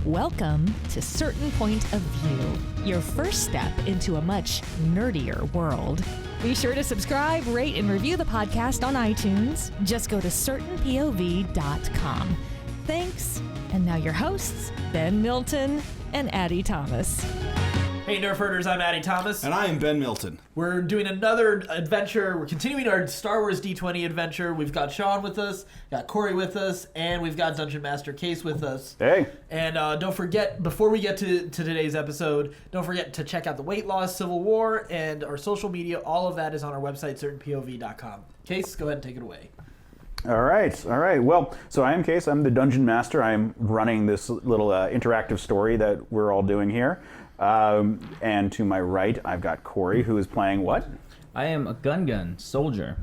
Welcome to Certain Point of View, your first step into a much nerdier world. Be sure to subscribe, rate, and review the podcast on iTunes. Just go to certainpov.com. Thanks. And now your hosts, Ben Milton and Addy Thomas. Hey Nerfherders, I'm Addy Thomas. And I am Ben Milton. We're doing another adventure. We're continuing our Star Wars D20 adventure. We've got Shawn with us, got Cory with us, and we've got Dungeon Master Case with us. Hey. And don't forget, before we get to today's episode, don't forget to check out the Weight Loss, Civil War, and our social media. All of that is on our website, certainpov.com. Case, go ahead and take it away. All right. Well, so I am Case. I'm the Dungeon Master. I'm running this little interactive story that we're all doing here. And to my right, I've got Cory, who is playing what? I am a gun soldier,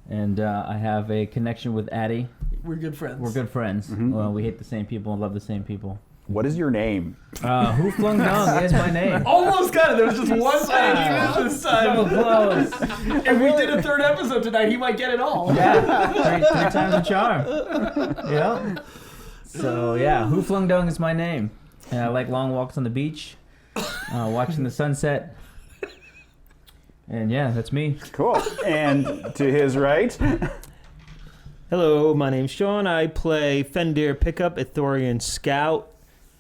and I have a connection with Addy. We're good friends. Mm-hmm. Well, we hate the same people and love the same people. What is your name? Who Flung Dung is my name. Almost got it. There was just one thing he missed this time. So close. If we did a third episode tonight, he might get it all. Yeah, three times a charm. Yeah. So yeah, Who Flung Dung is my name, and I like long walks on the beach. Watching the sunset. And yeah, that's me. Cool. And to his right. Hello, my name's Shawn. I play Fendir Pickup, Ithorian Scout,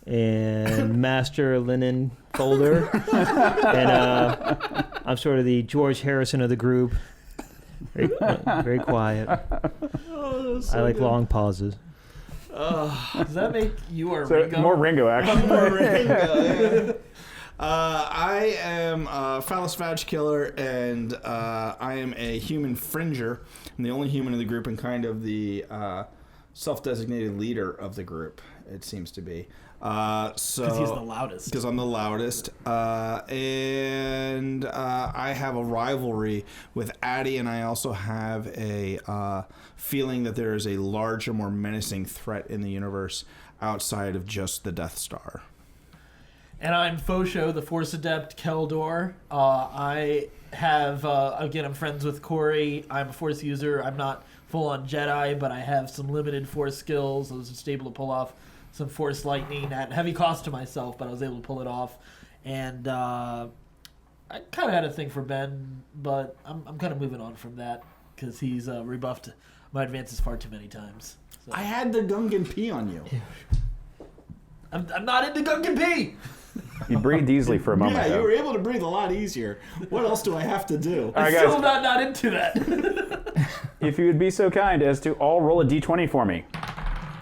and Master Linen Folder. And I'm sort of the George Harrison of the group. Very quiet. Oh, so I like good. long pauses. Does that make you or So Ringo? more Ringo, actually. More Ringo, yeah. I am a phallus vag killer, and I am a human fringer. I'm the only human in the group and kind of the self-designated leader of the group, it seems to be. Because he's the loudest. Because I'm the loudest. And I have a rivalry with Addy, and I also have a feeling that there is a larger, more menacing threat in the universe outside of just the Death Star. And I'm Fosho, the Force Adept Keldor. I have, again, I'm friends with Cory. I'm a Force user. I'm not full-on Jedi, but I have some limited Force skills. I was just able to pull off some Force lightning at heavy cost to myself, but I was able to pull it off. And I kind of had a thing for Ben, but I'm kind of moving on from that because he's rebuffed my advances far too many times. So. I had the Gungan pee on you. I'm not into Gungan P! You breathed easily for a moment. Yeah, though. you were able to breathe a lot easier. What else do I have to do? All right, I'm guys. still not into that. If you would be so kind as to all roll a d20 for me.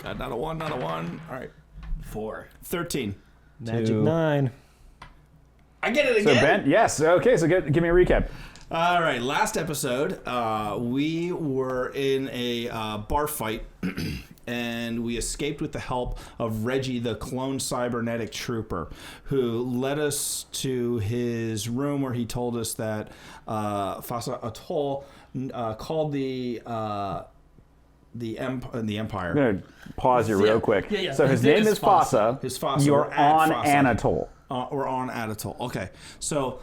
God, not a 1, not a 1. All right. 4. 13. Magic 2. 9. I get it So again. Ben, yes. Okay, so give me a recap. All right, last episode, we were in a bar fight, and we escaped with the help of Reggie, the clone cybernetic trooper, who led us to his room where he told us that Fasa Atoll called the Empire. I'm going to pause you real quick. Yeah. So his name is Fasa. His Fasa. You're We're at on Fasa. Anatole. We're on Atoll. Okay, so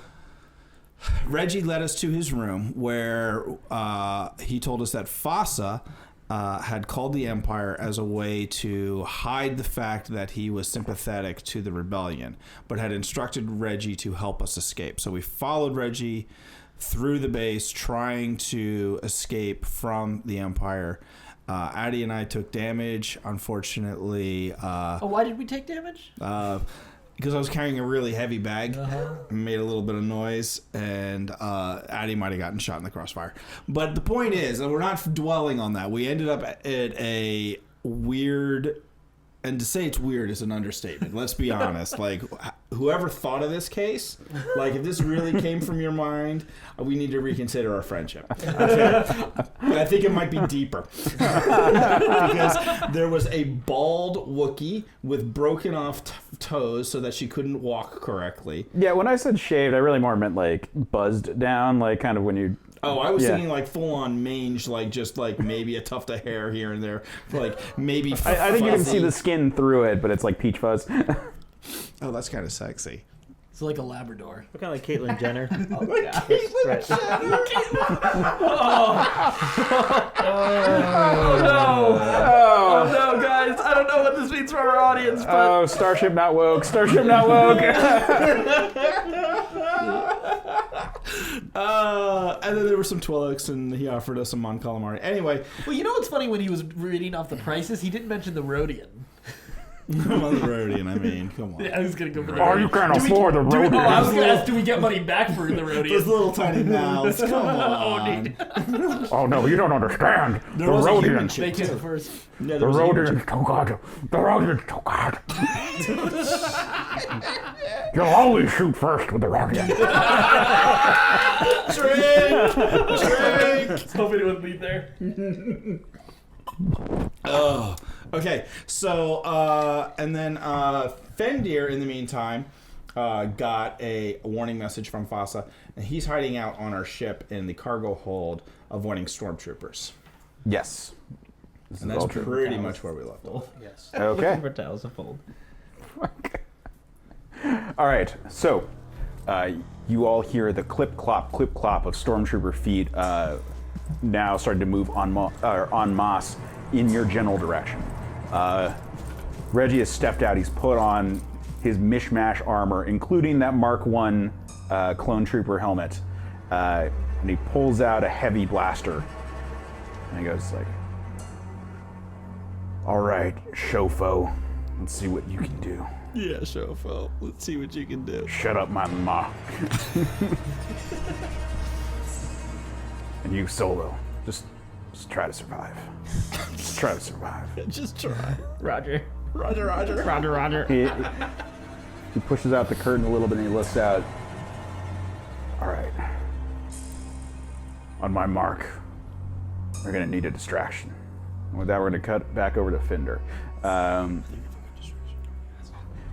Reggie led us to his room where he told us that Fasa had called the Empire as a way to hide the fact that he was sympathetic to the rebellion, but had instructed Reggie to help us escape. So we followed Reggie through the base, trying to escape from the Empire. Addy and I took damage, unfortunately. Why did we take damage? Because I was carrying a really heavy bag, made a little bit of noise, and Addy might have gotten shot in the crossfire. But the point is, and we're not dwelling on that, we ended up at a weird, and to say it's weird is an understatement. Let's be honest. Like, whoever thought of this case, like, if this really came from your mind, we need to reconsider our friendship. I think it might be deeper. Because there was a bald Wookiee with broken off toes so that she couldn't walk correctly. Yeah, when I said shaved, I really more meant like buzzed down, like kind of when you... Oh, I was thinking like full-on mange, like just like maybe a tuft of hair here and there, like maybe. I think you can see the skin through it, but it's like peach fuzz. Oh, that's kind of sexy. It's like a Labrador. What kind of like Caitlyn Jenner? Oh, gosh. Right. Oh, no. needs for our audience. But Oh, Starship not woke. Starship not woke. And then there were some Twilix, and he offered us some Mon Calamari. Anyway, well, you know what's funny? When he was reading off the prices, he didn't mention the Rhodian. I'm on the Rhodian, I mean, come on. Yeah, I was gonna go for the Oh, Rhodian. you can't afford the Rhodian. Oh, I was gonna ask, do we get money back for the Those Rhodian? little tiny mouths, come on. Oh no, you don't understand. There The was a human Rhodian. chip, They came too. first. Yeah, The there was a human Rhodian's chip. too good. The Rhodian's too good. You'll always shoot first with the Rhodian. Drink! I was hoping it would lead there. Oh, okay. So, and then Fendir, in the meantime, got a warning message from Fasa, and he's hiding out on our ship in the cargo hold, avoiding stormtroopers. Yes. This And is that's all true. pretty much where we left off. Yes. Okay. For towels to fold. All right. So, you all hear the clip clop of stormtrooper feet now starting to move en masse in your general direction. Reggie has stepped out. He's put on his mishmash armor, including that Mark I clone trooper helmet, and he pulls out a heavy blaster. And he goes like, "All right, Shofo, let's see what you can do." Yeah, Shofo. Let's see what you can do. Shut up, my ma. And you, Solo, just try to survive. Just try to survive. Just try. Roger. Roger, Roger. Roger, Roger. He pushes out the curtain a little bit and he looks out. All right. On my mark, we're going to need a distraction. And with that, we're going to cut back over to Fendir.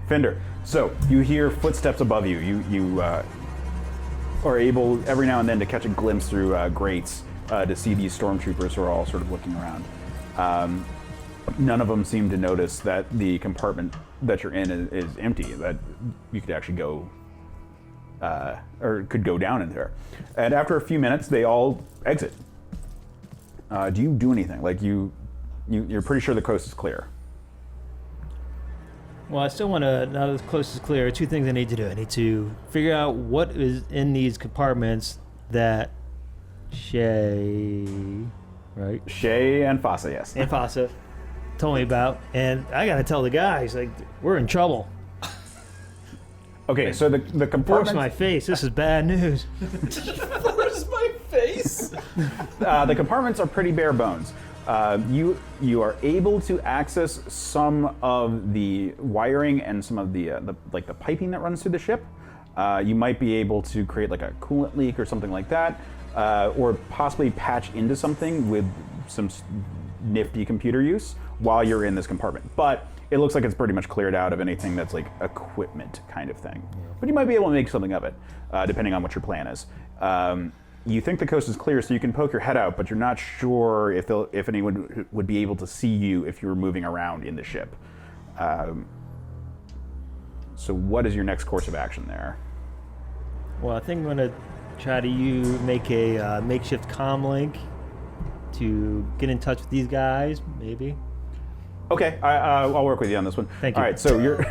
Fendir, so you hear footsteps above you. You are able every now and then to catch a glimpse through grates to see these stormtroopers who are all sort of looking around. None of them seem to notice that the compartment that you're in is empty, that you could actually go, or could go down in there. And after a few minutes, they all exit. Do you do anything? Like you're pretty sure the coast is clear. Well, I still want to, now that the coast is clear, two things I need to do. I need to figure out what is in these compartments that Shay, right? Shay and Fasa, yes. And Fasa told me about. And I got to tell the guys, like, we're in trouble. Okay, so the Force compartments. my face. This is bad news. Where's my face? The compartments are pretty bare bones. You are able to access some of the wiring and some of the piping that runs through the ship. You might be able to create like a coolant leak or something like that, or possibly patch into something with some nifty computer use while you're in this compartment. But it looks like it's pretty much cleared out of anything that's like equipment kind of thing. But you might be able to make something of it, depending on what your plan is. You think the coast is clear, so you can poke your head out, but you're not sure if anyone would be able to see you if you were moving around in the ship. So what is your next course of action there? Well, I think I'm going to try to make a makeshift comm link to get in touch with these guys, maybe. Okay, I'll work with you on this one. Thank you. All right, so you're...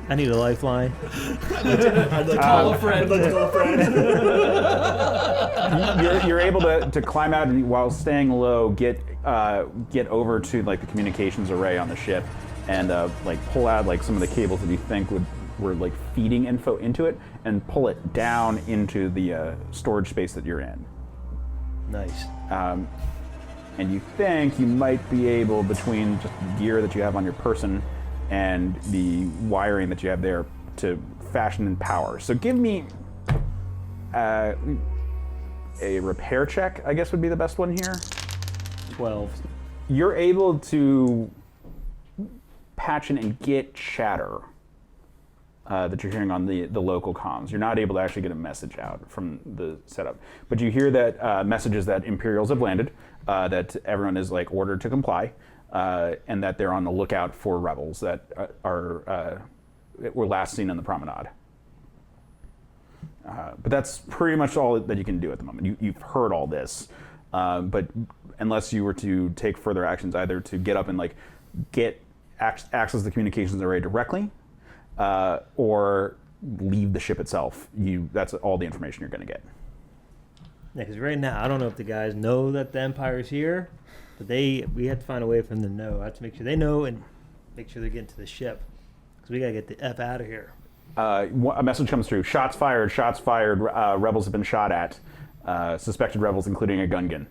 I need a lifeline. I'd like to call a friend. you're able to climb out and while staying low, get over to like the communications array on the ship, and like pull out like some of the cables that you think were like feeding info into it, and pull it down into the storage space that you're in. Nice. And you think you might be able, between just the gear that you have on your person and the wiring that you have there, to fashion and power. So give me a repair check, I guess would be the best one here. 12. You're able to patch in and get chatter that you're hearing on the local comms. You're not able to actually get a message out from the setup. But you hear that messages that Imperials have landed, that everyone is like ordered to comply, and that they're on the lookout for rebels that were last seen on the promenade. But that's pretty much all that you can do at the moment. You've heard all this, but unless you were to take further actions, either to get up and like access the communications array directly, or leave the ship itself. That's all the information you're going to get. Yeah, because right now, I don't know if the guys know that the Empire's here, but we have to find a way for them to know. I have to make sure they know and make sure they're getting to the ship. Because we got to get the F out of here. A message comes through. Shots fired. Rebels have been shot at. Suspected rebels, including a Gungan.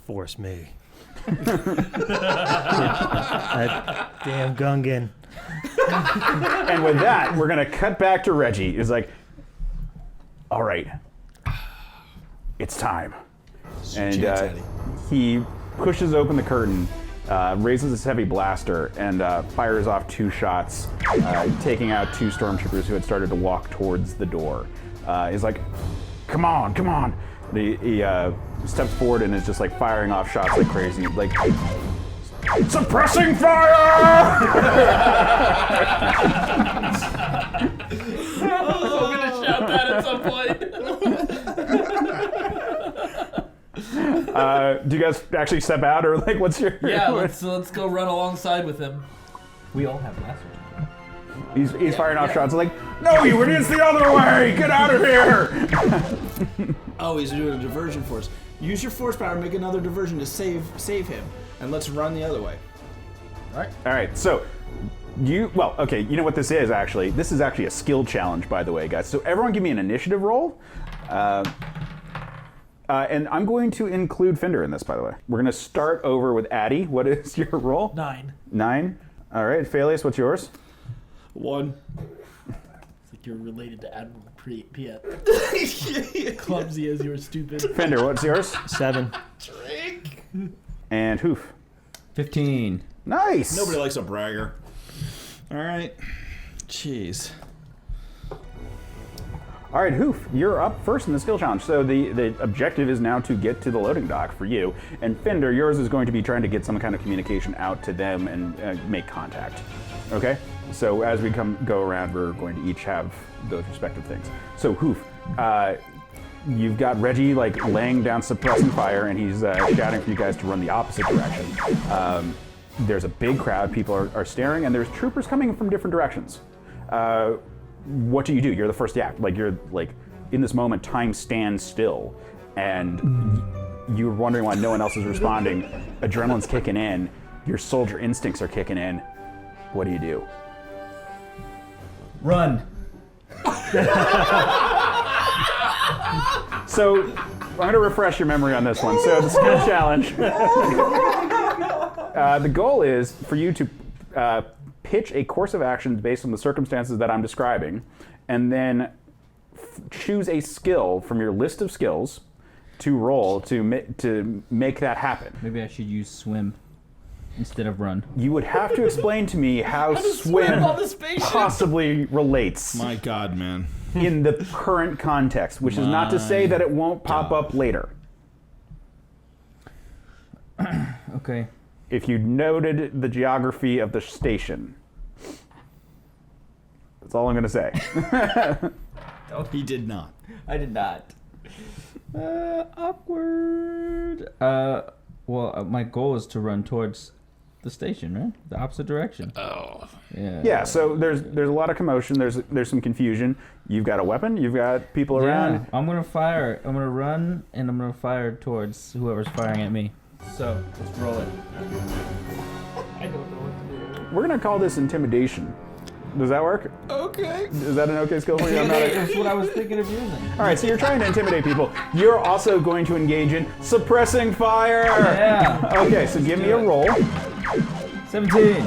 Force me. That damn Gungan. And with that, we're going to cut back to Reggie. He's like, all right, it's time. And he pushes open the curtain, raises his heavy blaster, and fires off 2 shots, taking out 2 stormtroopers who had started to walk towards the door. He's like, come on. He steps forward and is just like firing off shots like crazy, like suppressing fire! I'm gonna shout that at some point. Do you guys actually step out, or like what's your? Yeah, let's go run alongside with him. We all have blasters. He's firing off shots like, no, you idiots, the other way! Get out of here! Oh, he's doing a diversion force. Use your force power, make another diversion to save him, and let's run the other way. All right. So you know what this is actually? This is actually a skill challenge, by the way, guys. So everyone, give me an initiative roll. And I'm going to include Fendir in this, by the way. We're going to start over with Addy. What is your roll? 9. 9. All right, Phaelius, what's yours? 1. It's like you're related to Admiral Piet. Clumsy as you were stupid. Fendir, what's yours? 7. Drink. And Hoof. 15. Nice. Nobody likes a bragger. All right. Jeez. All right, Hoof, you're up first in the skill challenge. So the objective is now to get to the loading dock for you. And Fendir, yours is going to be trying to get some kind of communication out to them and make contact. Okay? So as we go around, we're going to each have those respective things. So Hoof, you've got Reggie like laying down suppressing fire, and he's shouting for you guys to run the opposite direction. There's a big crowd, people are staring, and there's troopers coming from different directions. What do? You're the first to act. Like, you're like, in this moment, time stands still, and you're wondering why no one else is responding. Adrenaline's kicking in, your soldier instincts are kicking in. What do you do? Run. So, I'm going to refresh your memory on this one. So, the skill challenge. The goal is for you to pitch a course of actions based on the circumstances that I'm describing, and then choose a skill from your list of skills to roll to make that happen. Maybe I should use swim instead of run. You would have to explain to me how swim on the spaceship? possibly relates My God, man. in the current context, which is not to say that it won't pop up later. Okay. If you noted the geography of the station. That's all I'm going to say. He did not. I did not. Awkward. Well, my goal is to run towards the station, right? The opposite direction. Oh. Yeah. Yeah, so there's a lot of commotion, there's some confusion. You've got a weapon, you've got people around. Yeah, I'm gonna fire. I'm gonna run, and I'm gonna fire towards whoever's firing at me. So, let's roll it. I don't know what to do. We're going to call this intimidation. Does that work? Okay. Is that an okay skill for you? That's what I was thinking of using. All right, so you're trying to intimidate people. You're also going to engage in suppressing fire. Yeah. Okay, so give me a roll. 17.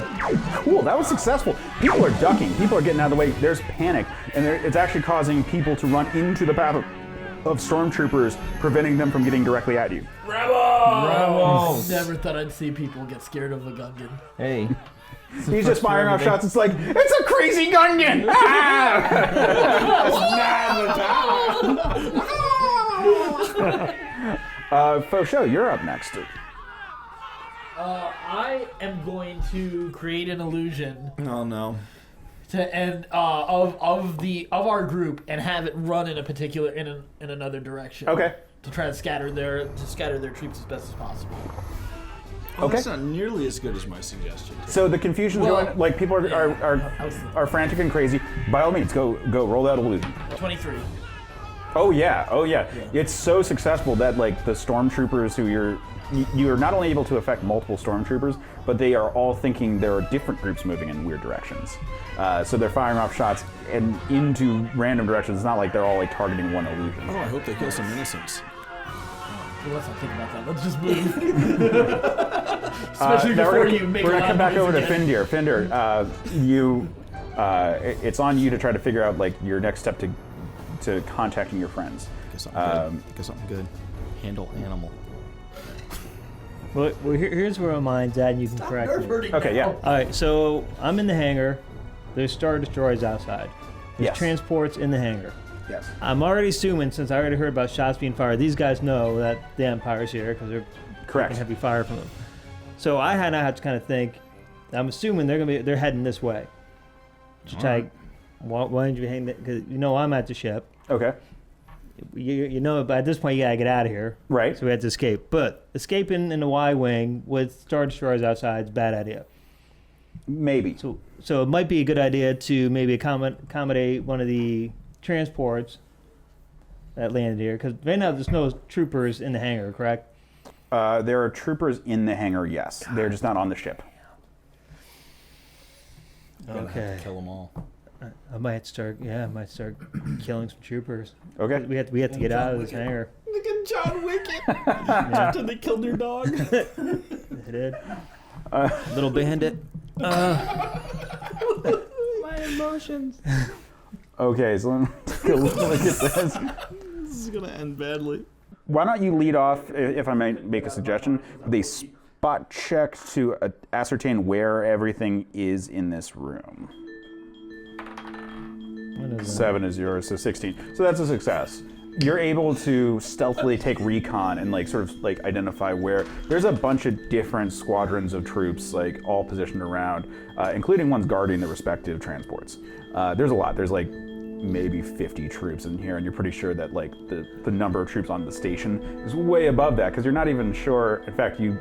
Cool, that was successful. People are ducking. People are getting out of the way. There's panic, and it's actually causing people to run into the path of stormtroopers, preventing them from getting directly at you. Rebels. Never thought I'd see people get scared of a Gungan. Hey. He's just firing off shots. It's like, it's a crazy Gungan! Faux show, you're up next. I am going to create an illusion Oh no. to end of our group and have it run in a particular in another direction. Okay. To try to scatter their troops as best as possible. Oh, Okay. That's not nearly as good as my suggestion. So the confusion's Well, going, like people are frantic and crazy. By all means, go roll that illusion. 23. Oh yeah. It's so successful that like the stormtroopers who you're not only able to affect multiple stormtroopers, but they are all thinking there are different groups moving in weird directions. So they're firing off shots and into random directions. It's not like they're all like targeting one illusion. Oh, I hope they kill some innocents. Well, let's not think about that. Let's just move. Especially Now before we're you make a gonna lot come of back noise over to again. Fendir. It's on you to try to figure out like your next step to contacting your friends. Get something good. Handle animal. Well, here's where my mind's at, and you can correct me. Okay, yeah. All right, so I'm in the hangar. There's Star Destroyers outside. There's Yes. transports in the hangar. Yes. I'm already assuming, since I already heard about shots being fired, these guys know that the Empire's here because they're Correct. taking heavy fire from them. So I have to kind of think. I'm assuming they're heading this way. Just like, why don't you hang? Because I'm at the ship. Okay. But at this point you gotta get out of here. Right. So we had to escape. But escaping in the Y-wing with Star Destroyers outside is a bad idea. Maybe. So it might be a good idea to maybe accommodate one of the transports that landed here. Because right now there's no troopers in the hangar, correct? There are troopers in the hangar, yes. They're just not on the ship. Okay. Kill them all. I might start killing some troopers. Okay. We have to get out of this hangar. Look at John Wicket. After they killed their dog. They did. Little bandit. My emotions. Okay, so let me take a look at this. This is gonna end badly. Why don't you lead off, if I might make a suggestion, with a spot check to ascertain where everything is in this room. 7 is yours, so 16. So that's a success. You're able to stealthily take recon and sort of identify where there's a bunch of different squadrons of troops all positioned around, including ones guarding the respective transports. There's a lot. There's maybe 50 troops in here, and you're pretty sure that the number of troops on the station is way above that, because you're not even sure. In fact, you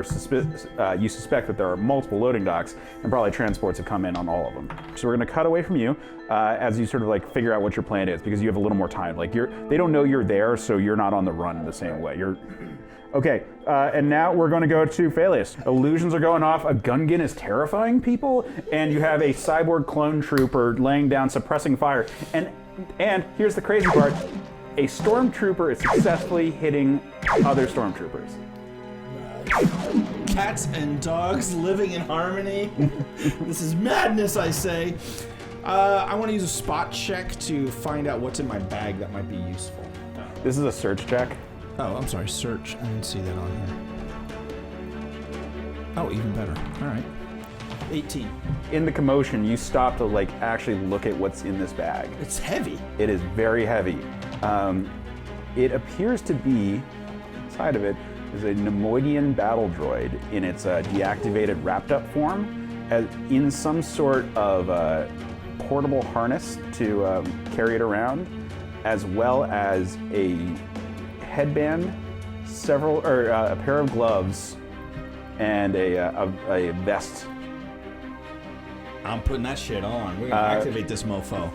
suspect that there are multiple loading docks, and probably transports have come in on all of them. So we're going to cut away from you as you sort of figure out what your plan is, because you have a little more time. They don't know you're there, so you're not on the run in the same way. Okay, and now we're going to go to Phaelius. Illusions are going off, a Gungan is terrifying people, and you have a cyborg clone trooper laying down suppressing fire. And here's the crazy part, a stormtrooper is successfully hitting other stormtroopers. Cats and dogs living in harmony. This is madness, I say. I want to use a spot check to find out what's in my bag that might be useful. This is a search check. Oh, I'm sorry, search. I didn't see that on here. Oh, even better. All right. 18. In the commotion, you stop to actually look at what's in this bag. It's heavy. It is very heavy. It appears to be, inside of it, is a Nemoidian battle droid in its deactivated wrapped-up form, in some sort of portable harness to carry it around, as well as a headband, a pair of gloves, and a vest. I'm putting that shit on. We're gonna activate this mofo.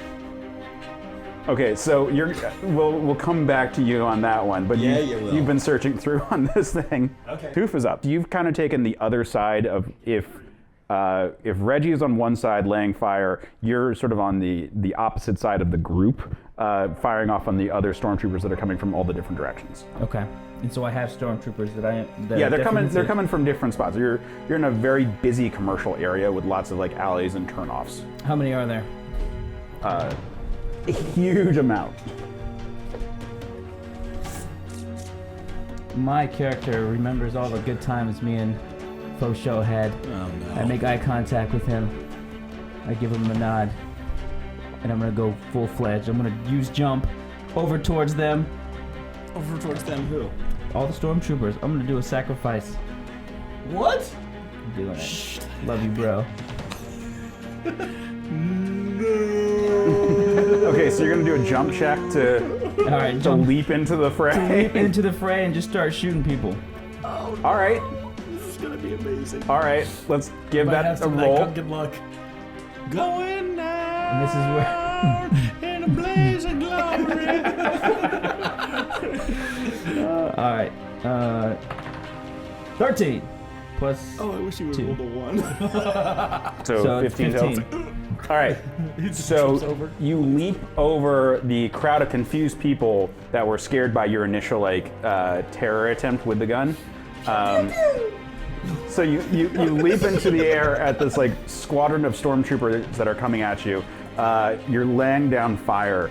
Okay, so we'll come back to you on that one, but Yeah, you will. you've been searching through on this thing. Okay. Hoof is up. You've kind of taken the other side of if Reggie is on one side laying fire, you're sort of on the opposite side of the group, firing off on the other stormtroopers that are coming from all the different directions. Okay. And so I have stormtroopers that They're coming from different spots. You're in a very busy commercial area with lots of alleys and turnoffs. How many are there? A huge amount. My character remembers all the good times me and Faux Show had. Oh no. I make eye contact with him. I give him a nod. And I'm gonna go full-fledged. I'm gonna use jump over towards them. Over towards them who? All the stormtroopers. I'm gonna do a sacrifice. What? I'm doing it. Love you, bro. Okay, so you're gonna do a jump check to All right, leap into the fray. leap into the fray and just start shooting people. All right. gonna be amazing. All right, let's give Might have that a some of roll. that Gungan luck. Going down And this is where. in a blaze of glory. All right. 13 plus. Oh, I wish you would 2. rolled a 1. So 15 total. All right. So you leap over the crowd of confused people that were scared by your initial terror attempt with the gun. So you leap into the air at this squadron of stormtroopers that are coming at you. You're laying down fire.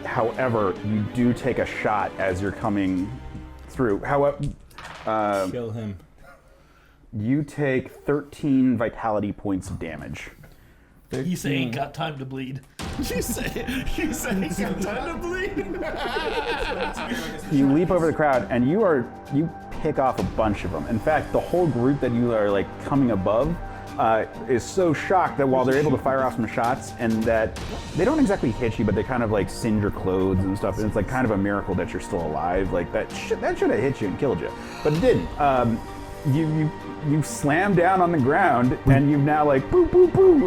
However, you do take a shot as you're coming through. However, Kill him. you take 13 vitality points of damage. You say ain't got time to bleed. You say ain't got time to bleed. You leap over the crowd and you pick off a bunch of them. In fact, the whole group that you are coming above is so shocked that while they're able to fire off some shots and that they don't exactly hit you, but they kind of singe your clothes and stuff. And it's kind of a miracle that you're still alive. That should have hit you and killed you, but it didn't. You slam down on the ground and you've now boop boop boop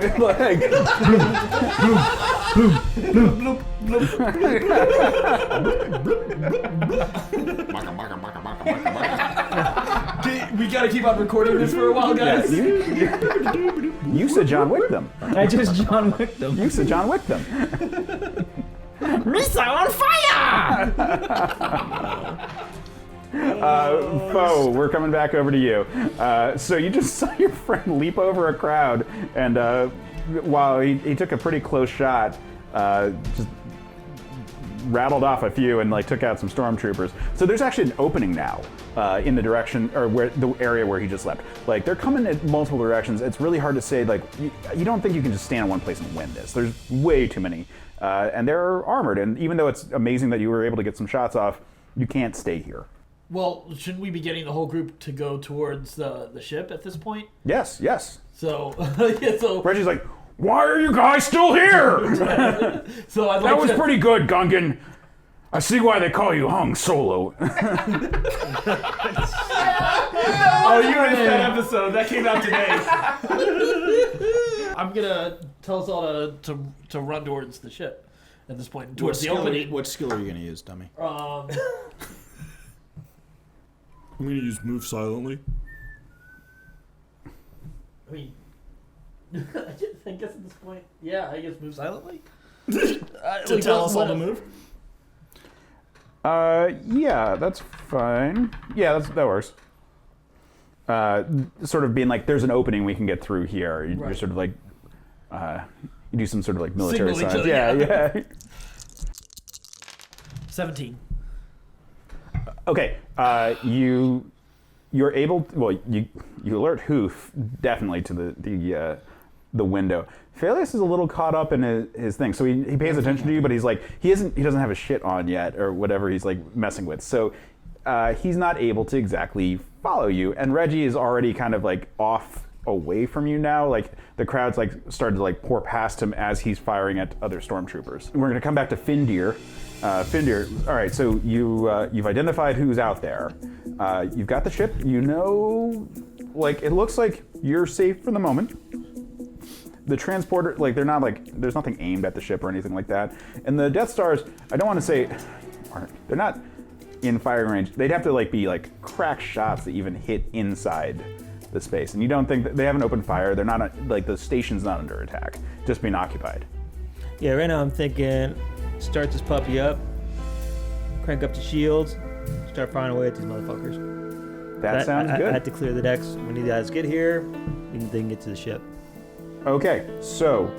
We gotta keep on recording this for a while, guys. You said John Wick them. I just John Wick them. You said John Wick them. Missile on fire! Foe, we're coming back over to you. So you just saw your friend leap over a crowd, and while he took a pretty close shot, just rattled off a few and took out some stormtroopers. So there's actually an opening now in the direction, or where the area where he just left. They're coming in multiple directions. It's really hard to say. You don't think you can just stand in one place and win this. There's way too many, and they're armored. And even though it's amazing that you were able to get some shots off, you can't stay here. Well, shouldn't we be getting the whole group to go towards the ship at this point? Yes. So, so Reggie's like, why are you guys still here? so I'd like That was to, pretty good, Gungan. I see why they call you Han Solo. Oh, you missed that episode. That came out today. I'm gonna tell us all to run towards the ship at this point, towards the opening. What skill are you gonna use, dummy? I'm gonna use move silently. I mean, I guess at this point, yeah, I guess move silently. To Tell us all to move. Yeah, that's fine. Yeah, that works. Sort of being there's an opening we can get through here. You're Right. sort of you do some sort of military Signal each signs. other, Yeah. 17. Okay, you're able to, you alert Hoof definitely to the window. Phaeus is a little caught up in his thing, so he pays attention to you, but he's he doesn't have his shit on yet or whatever he's messing with. So he's not able to exactly follow you, and Reggie is already kind of off away from you now. The crowd's started to pour past him as he's firing at other stormtroopers. And we're gonna come back to Fendir. Fendir, all right, so you've identified who's out there. You've got the ship. You know, it looks like you're safe for the moment. The transporter, they're not there's nothing aimed at the ship or anything like that. And the Death Stars, I don't want to say, they're not in firing range. They'd have to be crack shots that even hit inside the space. And you don't think that they haven't opened fire. They're not the station's not under attack, just being occupied. Yeah, right now I'm thinking, start this puppy up, crank up the shields, start firing away at these motherfuckers. That sounds good. I had to clear the decks. When you guys get here, they can get to the ship. Okay, so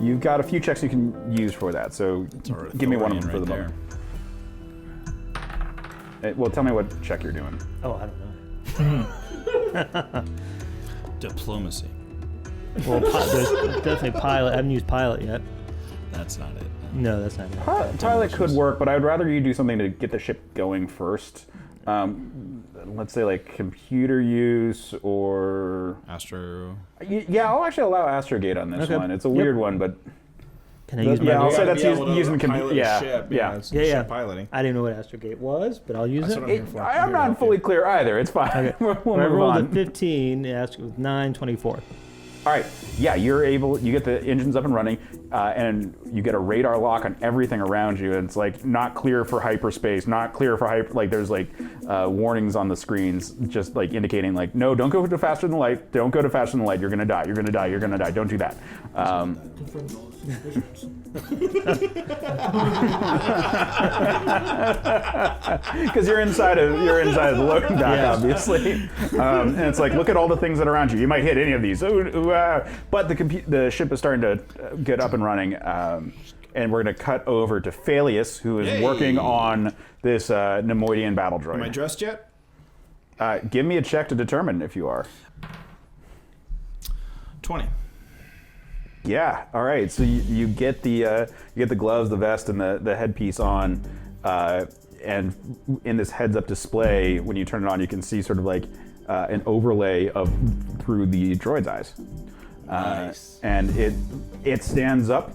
you've got a few checks you can use for that. So give me one of them for the moment. Well, tell me what check you're doing. Oh, I don't know. Diplomacy. Well, there's definitely pilot. I haven't used pilot yet. That's not it. No, that's not it. Pilot could work, but I'd rather you do something to get the ship going first. Let's say computer use or Astro. Yeah, I'll actually allow Astrogate on this one. It's a weird one, but Can I use my? Yeah, I'll gate? say that's Be able to using pilot a yeah, ship. yeah. It's Yeah. ship piloting. I didn't know what astrogate was, but I'll use That's it. what I'm here for. I'm not fully clear either. It's fine. Okay. we'll I move rolled on. a 15. Ask with 9, 24. All right. Yeah, you get the engines up and running, and you get a radar lock on everything around you. And it's like not clear for hyperspace, not clear for like there's like warnings on the screens, just like indicating like no, don't go to faster than light. Don't go to faster than light. You're gonna die. You're gonna die. You're gonna die. Don't do that. Because you're inside of the loading dock, obviously, and it's like look at all the things that are around you. You might hit any of these. But the ship is starting to get up and running, and we're going to cut over to Phalius, who is working on this Nemoidian battle droid. Am I dressed yet? Give me a check to determine if you are. 20. Yeah. All right. So you get the gloves, the vest, and the headpiece on, and in this heads-up display, when you turn it on, you can see sort of like an overlay through the droid's eyes. Nice. And it stands up,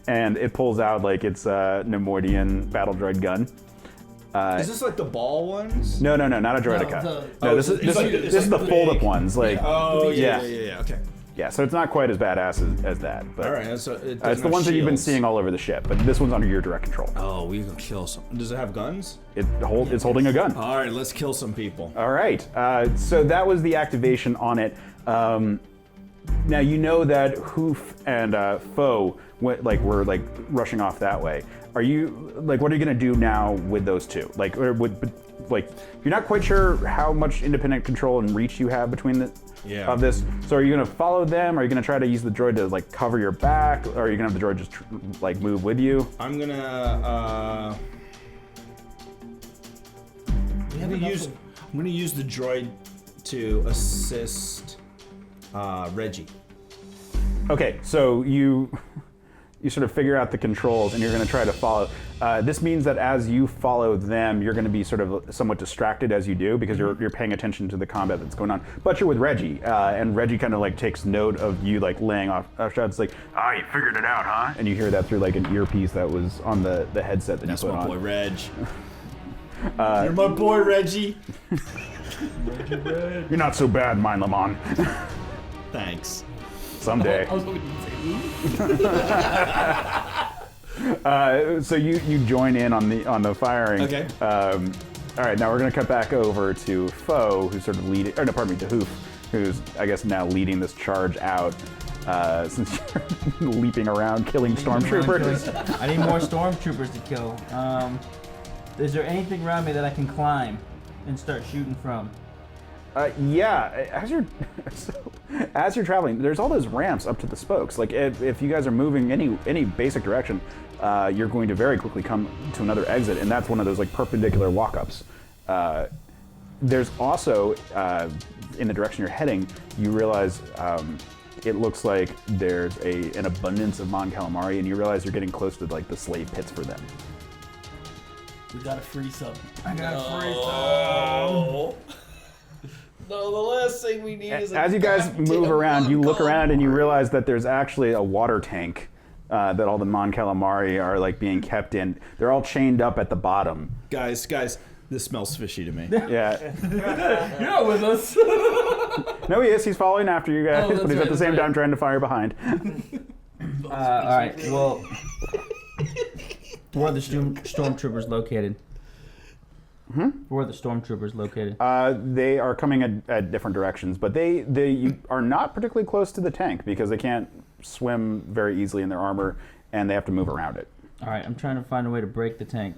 and it pulls out like its Nemoidian battle droid gun. Is this like the ball ones? No, not a droidica. No, this is the fold-up ones. Like, Oh, Yeah. yeah. Okay. yeah, so it's not quite as badass as that. But All right. So it it's the ones that you've been seeing all over the ship, but this one's under your direct control. Oh, we can kill some. Does it have guns? It's holding a gun. All right, let's kill some people. All right. So that was the activation on it. Now you know that Hoof and Foe were rushing off that way. Are you what are you gonna do now with those two? You're not quite sure how much independent control and reach you have between of this. So are you gonna follow them? Are you gonna try to use the droid to cover your back? Or are you gonna have the droid just move with you? I'm gonna use the droid to assist Reggie. Okay, so you sort of figure out the controls and you're going to try to follow. This means that as you follow them, you're going to be sort of somewhat distracted as you do because you're paying attention to the combat that's going on. But you're with Reggie, and Reggie kind of takes note of you laying off shots. Like, you figured it out, huh? And you hear that through an earpiece that was on the headset that That's you put my on. boy Reg. You're my boy Reggie. You're not so bad, Mein Lamont. Thanks. Someday. I was hoping you'd say, So you join in on the firing. Okay. All right, now we're gonna cut back over to Foe, who's sort of leading, to Hoof, who's I guess now leading this charge out. Since you're leaping around killing stormtroopers. I need more stormtroopers to kill. Is there anything around me that I can climb and start shooting from? Yeah, as you're traveling, there's all those ramps up to the spokes. If you guys are moving any basic direction, you're going to very quickly come to another exit, and that's one of those perpendicular walk-ups. There's also, in the direction you're heading, you realize it looks like there's an abundance of Mon Calamari, and you realize you're getting close to the slave pits for them. we gotta free some. I gotta No, the last thing we need is As you guys move around, you look around and you realize that there's actually a water tank that all the Mon Calamari are being kept in. They're all chained up at the bottom. Guys, this smells fishy to me. Yeah. You're not with us. No, he is. He's following after you guys, that's but he's right, at the that's same right. time trying to fire behind. All right. Well, where are the stormtroopers located? Where are the stormtroopers located? They are coming at different directions, but they are not particularly close to the tank because they can't swim very easily in their armor, and they have to move around it. All right. I'm trying to find a way to break the tank.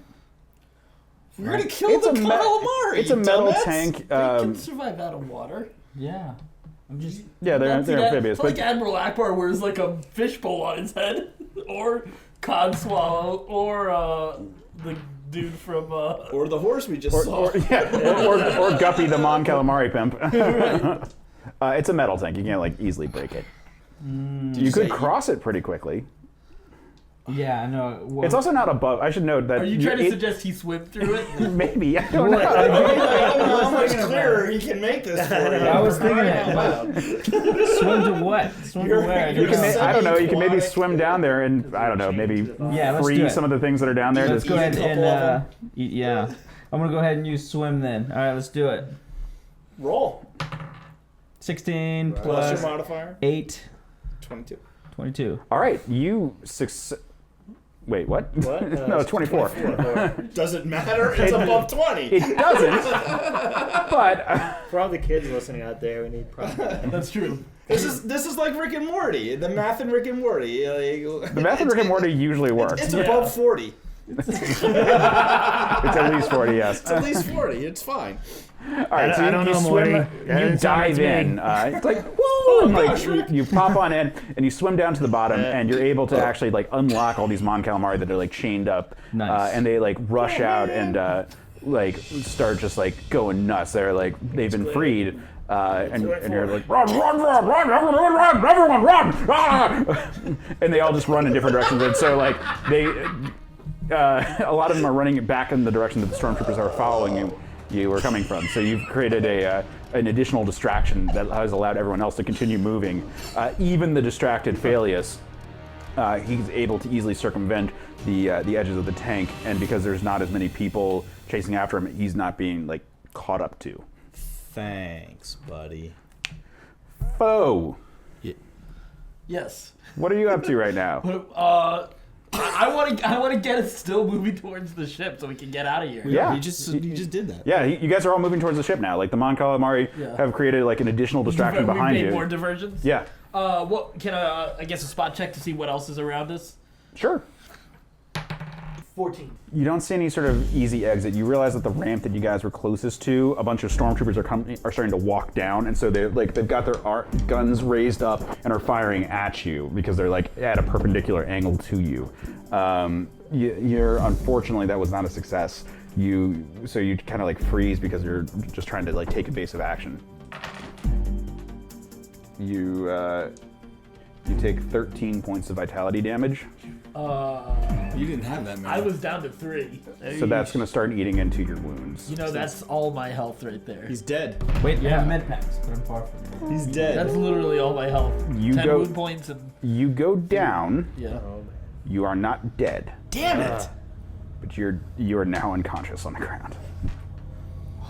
We're gonna kill the calamari. It's a metal dumbass. tank. They can survive out of water. Yeah. I'm just. Yeah, they're See that? amphibious. It's like But Admiral Akbar wears a fishbowl on his head, or Codswallow, or the dude from Or the horse we just saw. or Guppy the Mon Calamari pimp. It's a metal tank. You can't easily break it. You could cross it pretty quickly. Yeah, no. Well, It's also not above. I should note that. Are you trying to suggest he swim through it? Maybe. I don't know. How much clearer he can make this for you. I was thinking it. Swim to what? Swim to where? You can I don't know. You can maybe swim down there and I don't know. Maybe let's do free it. some of the things that are down there. Let's go ahead couple and yeah. I'm gonna go ahead and use swim then. All right, let's do it. Roll. 16 Plus plus your modifier. 8, 22. 22. All right, you Wait, what? What? No, 24. Does it matter? It's above 20. It doesn't. But For all the kids listening out there, we need proper. That's true. This is like Rick and Morty. The math in Rick and Morty. the math of Rick and Morty usually works. It's above 40. It's at least 40, yes. It's at least 40. It's fine. All right, so I don't you know, swim, Morty. That you didn't sound right dive to me. in. It's like, whoa! And, like, you pop on in, and you swim down to the bottom, and you're able to actually like unlock all these Mon Calamari that are like chained up. Nice. And they like rush out and like start just like going nuts. They're like they've been freed. And you're like, run, everyone run! Ah! And they all just run in different directions. And so like they, a lot of them are running back in the direction that the stormtroopers are following you were coming from. So you've created an additional distraction that has allowed everyone else to continue moving. Even the distracted Phaelius, he's able to easily circumvent the edges of the tank, and because there's not as many people chasing after him, he's not being like caught up to. Thanks, buddy. Foe, Yes. what are you up to right now? I want to get us still moving towards the ship so we can get out of here. Yeah. You just did that. Yeah, you guys are all moving towards the ship now. Like the Mon Calamari have created like an additional distraction We behind made you. more diversions. Yeah, What can I guess a spot check to see what else is around us? sure. 14. You don't see any sort of easy exit. You realize that the ramp that you guys were closest to, a bunch of stormtroopers are starting to walk down, and so they've got their guns raised up and are firing at you because they're like at a perpendicular angle to you. You're unfortunately that was not a success. So you kind of like freeze because you're just trying to like take evasive action. You take 13 points of vitality damage. You didn't have that, man. I was down to 3. So that's going to start eating into your wounds. You know, that's all my health right there. He's dead. Wait, I have med packs, but I'm far from it. He's dead. That's literally all my health. You 10 go- wound points and You go down. yeah. You are not dead, Damn it! but you are now unconscious on the ground.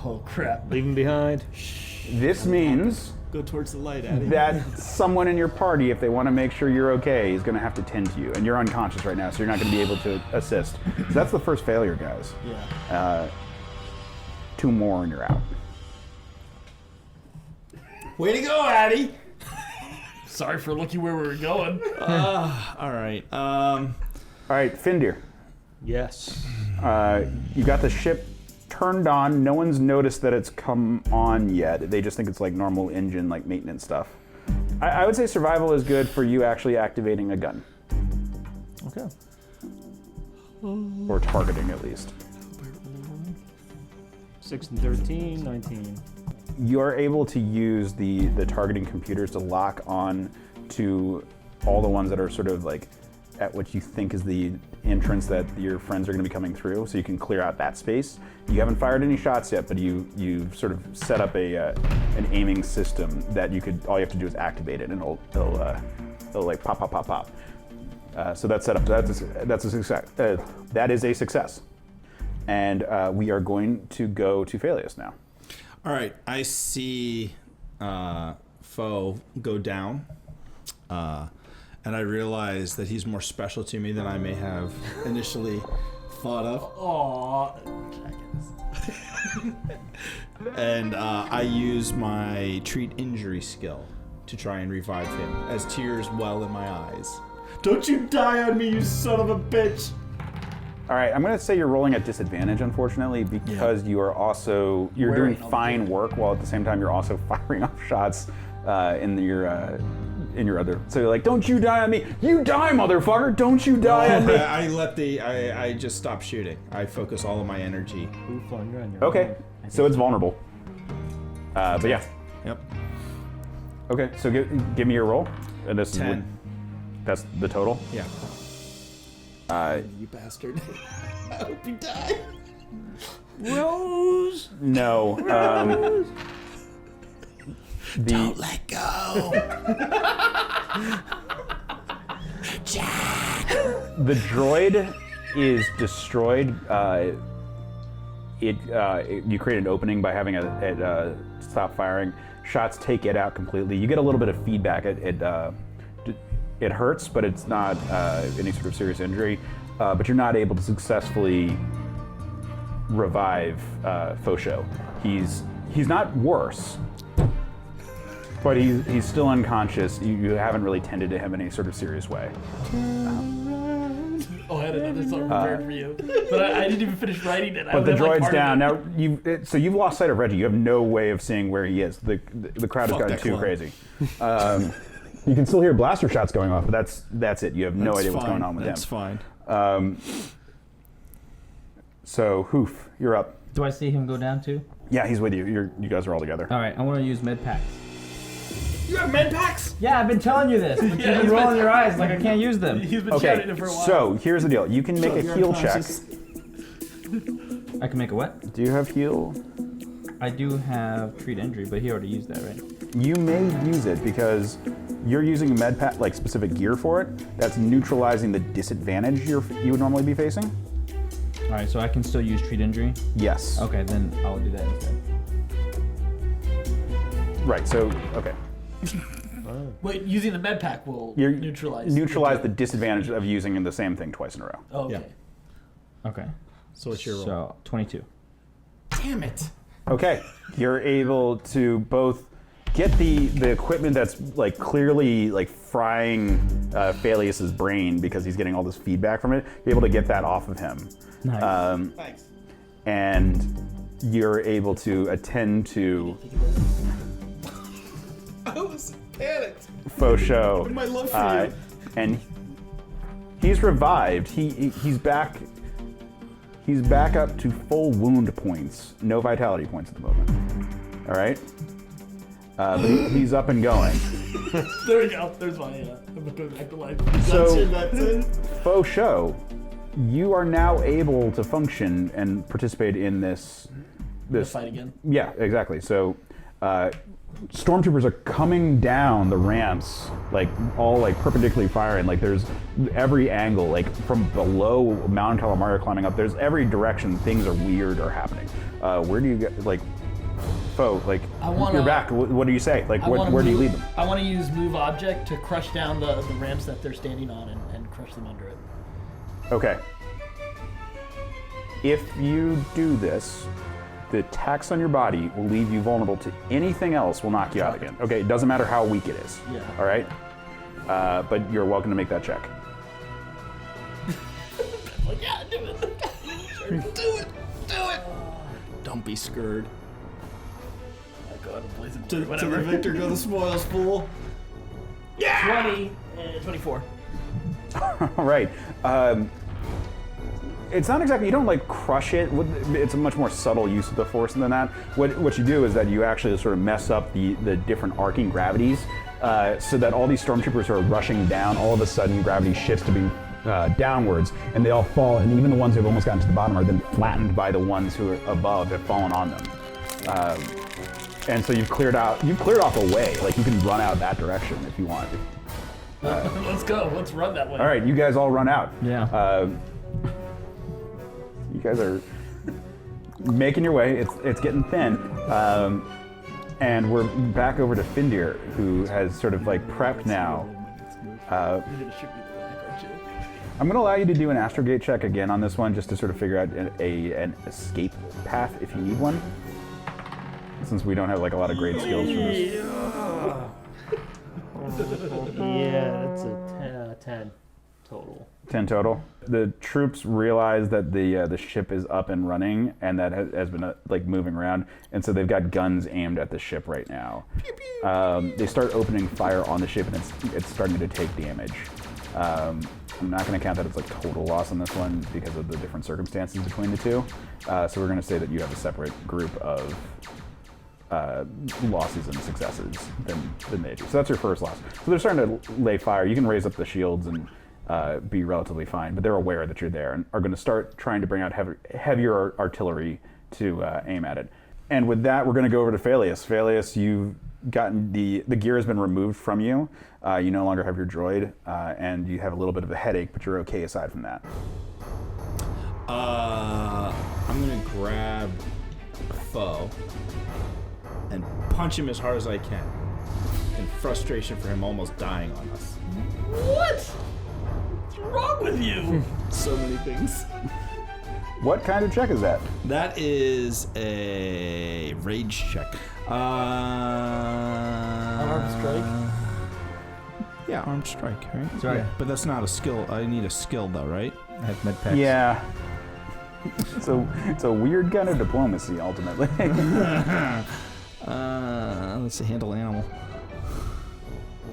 Oh crap. Leave him behind. This means Go towards the light, Addy. that someone in your party, if they want to make sure you're okay, is going to have to tend to you. And you're unconscious right now, so you're not going to be able to assist. So that's the first failure, guys. Yeah. 2 more and you're out. Way to go, Addy! Sorry for looking where we were going. All right. All right, Fendir. Yes. You got the ship turned on. No one's noticed that it's come on yet. They just think it's like normal engine, like maintenance stuff. I would say survival is good for you actually activating a gun. Okay. Or targeting, at least. 6 and 13, 19. You are able to use the targeting computers to lock on to all the ones that are sort of like at what you think is the entrance that your friends are going to be coming through, so you can clear out that space. You haven't fired any shots yet, but you've sort of set up an aiming system that all you have to do is activate it, and it'll like pop, pop, pop, pop. So that's set up. That's a success. That is a success. And we are going to go to Phaelius now. All right. I see Foe go down. And I realize that he's more special to me than I may have initially thought of. Aww. And I use my treat injury skill to try and revive him as tears well in my eyes. Don't you die on me, you son of a bitch! All right, I'm going to say you're rolling at disadvantage, unfortunately, because you're doing Wearing all fine work while at the same time you're also firing off shots in your other. So you're like, don't you die on me! You die, motherfucker! Don't you die on me! I just stop shooting. I focus all of my energy. Who flung you on your Okay, so it's vulnerable. But yeah. Yep. Okay, so give me your roll. And this 10. that's the total. Yeah. You bastard. I hope you die. Rose. No. Don't let go. The droid is destroyed. You create an opening by having it stop firing. Shots take it out completely. You get a little bit of feedback. It hurts, but it's not any sort of serious injury. But you're not able to successfully revive Fosho. He's not worse, but he's still unconscious. You haven't really tended to him in any sort of serious way. Oh, I had another song prepared for you, but I didn't even finish writing it. But the droid's down now. You've lost sight of Reggie. You have no way of seeing where he is. The crowd has gotten too crazy. You can still hear blaster shots going off, but that's it. You have no idea what's going on with him. That's fine. So Hoof, you're up. Do I see him go down too? Yeah, he's with you. You guys are all together. All right, I want to use med packs. You have med packs? Yeah, I've been telling you this. But Yeah, you've been rolling your eyes like I can't use them. He's been shouting it for a while. So here's the deal. You can make a heal check. I can make a what? Do you have heal? I do have treat injury, but he already used that, right? You may use it because you're using a med pack, like specific gear for it. That's neutralizing the disadvantage you would normally be facing. All right, so I can still use treat injury? Yes. Okay, then I'll do that instead. Right, so, okay. Wait, using the med pack will You're neutralize the disadvantage of using the same thing twice in a row. Oh, okay. Yeah. Okay. So it's your roll. So 22. Damn it. Okay, you're able to both get the equipment that's like clearly like frying Phaleus's brain because he's getting all this feedback from it. You're able to get that off of him. Nice. Thanks. And you're able to attend to I was panicked. Fosho. My love for you. And he's revived. He's back. He's back up to full wound points. No vitality points at the moment. All right. But he's up and going. There we go. There's my. I'm going back to life. So, That's it. Fosho, you are now able to function and participate in this Fight again. Yeah, exactly. So, stormtroopers are coming down the ramps, like all like perpendicularly firing. Like there's every angle, like from below Mount Calamari climbing up. There's every direction. Things are weird are happening. Where do you get like, Fo? Like you're back. What do you say? Like where do you lead them? I want to use move object to crush down the ramps that they're standing on and crush them under it. Okay. If you do this, the tax on your body will leave you vulnerable to anything else will knock you out again. Okay, it doesn't matter how weak it is. Yeah. All right? But you're welcome to make that check. Like, yeah, do it. Sure. Do it. Don't be scared. Go ahead and blaze it. To Whatever. the victor go the spoils, fool. Yeah. 20 and 24. All right. It's not exactly, you don't like crush it. It's a much more subtle use of the force than that. What you do is that you actually sort of mess up the different arcing gravities so that all these stormtroopers who are rushing down, all of a sudden gravity shifts to be downwards and they all fall, and even the ones who have almost gotten to the bottom are then flattened by the ones who are above have fallen on them. And so you've cleared off a way. Like you can run out that direction if you want. Let's go. Let's run that way. All right, you guys all run out. Yeah. You guys are making your way. It's getting thin. And we're back over to Fendir, who has sort of like prepped now. You're gonna shoot me in the back, aren't you? I'm going to allow you to do an astrogate check again on this one, just to sort of figure out an escape path if you need one. Since we don't have like a lot of great skills for this. Yeah, that's a 10 total. 10 total. The troops realize that the ship is up and running, and that has been like moving around, and so they've got guns aimed at the ship right now. They start opening fire on the ship, and it's starting to take damage. I'm not going to count that as like total loss on this one because of the different circumstances between the two. So we're going to say that you have a separate group of losses and successes than they do. So that's your first loss. So they're starting to lay fire. You can raise up the shields and be relatively fine. But they're aware that you're there and are going to start trying to bring out heavier artillery to aim at it. And with that, we're going to go over to Phaelius. Phaelius, you've gotten the gear has been removed from you. You no longer have your droid, and you have a little bit of a headache, but you're okay aside from that. I'm gonna grab Foe and punch him as hard as I can in frustration for him almost dying on us. What? What's wrong with you? So many things. What kind of check is that? That is a rage check. Armed strike? Yeah, armed strike, right? That's right. Yeah, but that's not a skill. I need a skill though, right? I have med packs. Yeah. It's a weird kind of diplomacy, ultimately. Let's see, handle animal.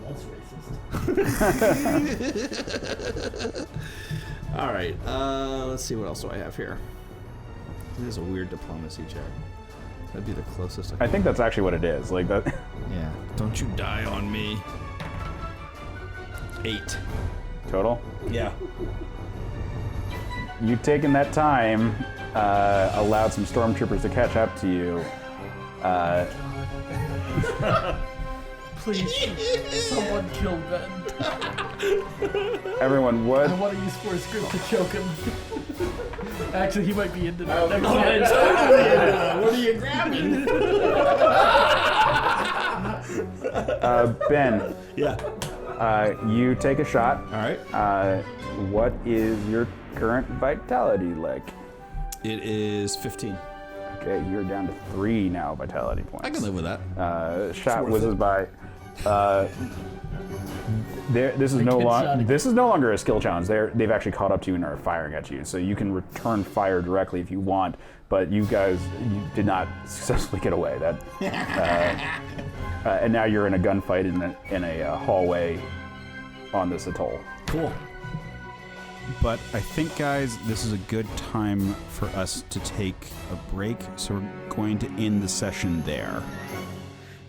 That's racist. All right, let's see what else do I have here. This is a weird diplomacy check. That'd be the closest. I think that's actually what it is. Like that. Yeah. Don't you die on me. 8. Total. Yeah. You taking that time allowed some stormtroopers to catch up to you. Please, someone kill Ben. Everyone, what? I want to use Force Grip to choke him. Actually, he might be into that. Never mind. What are you grabbing? Ben, Yeah. you take a shot. All right. What is your current vitality like? It is 15. Okay, you're down to 3 now vitality points. I can live with that. Shot worth whizzes it. by. This is no longer a skill challenge. They've actually caught up to you and are firing at you, so you can return fire directly if you want. But you did not successfully get away. And now you're in a gunfight in a hallway on this atoll. Cool. But I think, guys, this is a good time for us to take a break, so we're going to end the session there.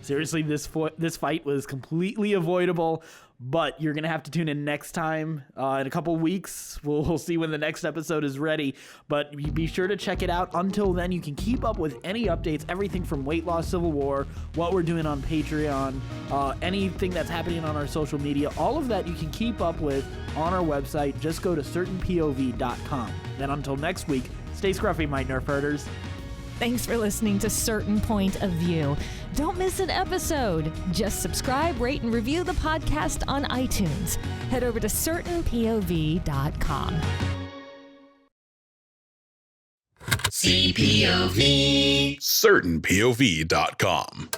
Seriously, this fight was completely avoidable, but you're going to have to tune in next time. In a couple weeks, we'll see when the next episode is ready, but be sure to check it out. Until then, you can keep up with any updates, everything from Weight Loss Civil War, what we're doing on Patreon, anything that's happening on our social media. All of that you can keep up with on our website. Just go to certainpov.com. Then until next week, stay scruffy, my Nerfherders. Thanks for listening to Certain Point of View. Don't miss an episode. Just subscribe, rate, and review the podcast on iTunes. Head over to certainpov.com. CPOV. CertainPOV.com.